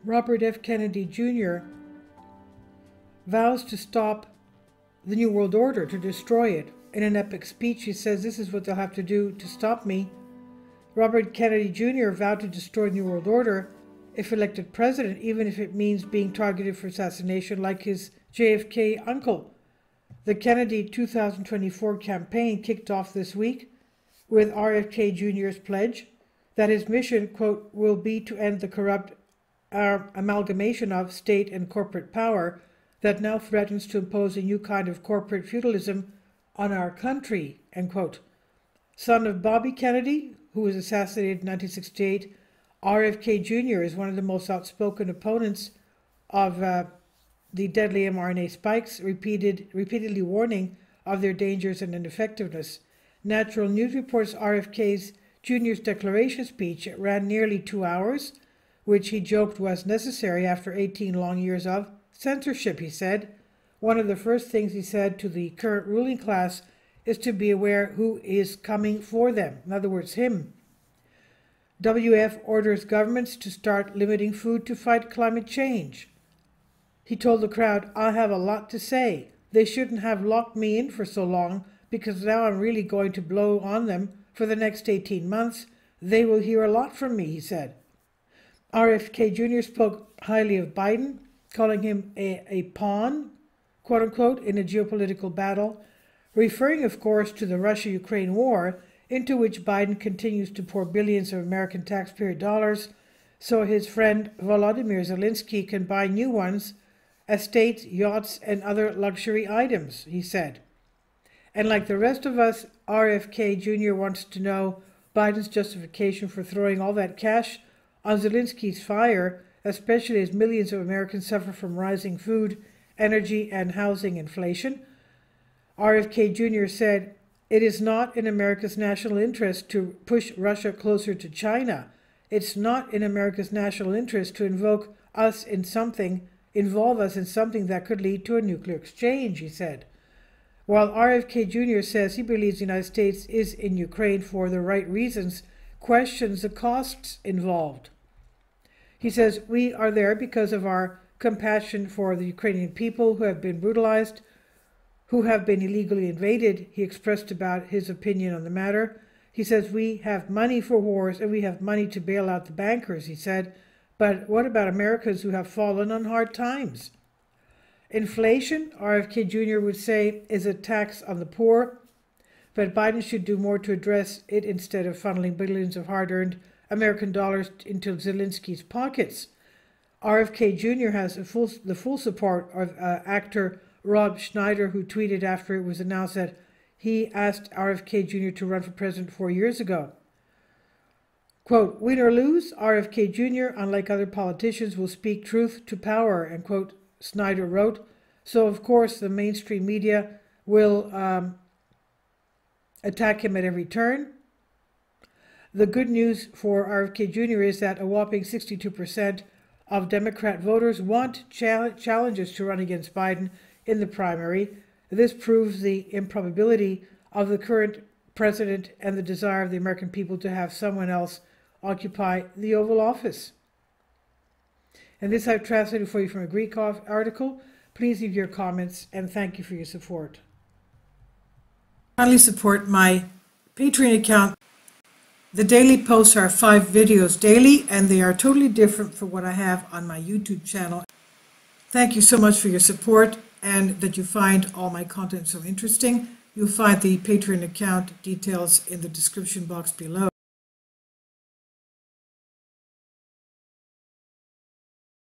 Robert F. Kennedy Jr. vows to stop the New World Order, to destroy it. In an epic speech, he says, "This is what they'll have to do to stop me." Robert Kennedy Jr. vowed to destroy the New World Order if elected president, even if it means being targeted for assassination like his JFK uncle. The Kennedy 2024 campaign kicked off this week with RFK Jr.'s pledge that his mission, quote, will be to end the corrupt amalgamation of state and corporate power that now threatens to impose a new kind of corporate feudalism on our country, end quote. Son of Bobby Kennedy, who was assassinated in 1968, RFK Jr. is one of the most outspoken opponents of the deadly mRNA spikes, repeatedly warning of their dangers and ineffectiveness. Natural News reports RFK Jr.'s declaration speech. It ran nearly 2 hours, which he joked was necessary after 18 long years of censorship, he said. One of the first things he said to the current ruling class is to be aware who is coming for them. In other words, him. WF orders governments to start limiting food to fight climate change. He told the crowd, "I have a lot to say. They shouldn't have locked me in for so long because now I'm really going to blow on them for the next 18 months. They will hear a lot from me," he said. RFK Jr. spoke highly of Biden, calling him a pawn, quote unquote, in a geopolitical battle, referring, of course, to the Russia-Ukraine war, into which Biden continues to pour billions of American taxpayer dollars so his friend Volodymyr Zelensky can buy new ones, estates, yachts, and other luxury items, he said. And like the rest of us, RFK Jr. wants to know Biden's justification for throwing all that cash on Zelensky's fire, especially as millions of Americans suffer from rising food, energy, and housing inflation. RFK Jr. said, "It is not in America's national interest to push Russia closer to China. It's not in America's national interest to involve us in something that could lead to a nuclear exchange," he said. While RFK Jr. says he believes the United States is in Ukraine for the right reasons, questions the costs involved. He says, "We are there because of our compassion for the Ukrainian people who have been brutalized, who have been illegally invaded." He expressed about his opinion on the matter. He says, "We have money for wars and we have money to bail out the bankers," he said. "But what about Americans who have fallen on hard times?" Inflation, RFK Jr. would say, is a tax on the poor, but Biden should do more to address it instead of funneling billions of hard-earned American dollars into Zelensky's pockets. RFK Jr. has the full support of actor Rob Schneider, who tweeted after it was announced that he asked RFK Jr. to run for president 4 years ago. Quote, "Win or lose, RFK Jr., unlike other politicians, will speak truth to power," end quote, Snyder wrote. So, of course, the mainstream media will attack him at every turn. The good news for RFK Jr. is that a whopping 62% of Democrat voters want challengers to run against Biden in the primary. This proves the improbability of the current president and the desire of the American people to have someone else occupy the Oval Office. And this I've translated for you from a Greek article. Please leave your comments and thank you for your support. Kindly support my Patreon account. The daily posts are 5 videos daily and they are totally different from what I have on my YouTube channel. Thank you so much for your support and that you find all my content so interesting. You'll find the Patreon account details in the description box below.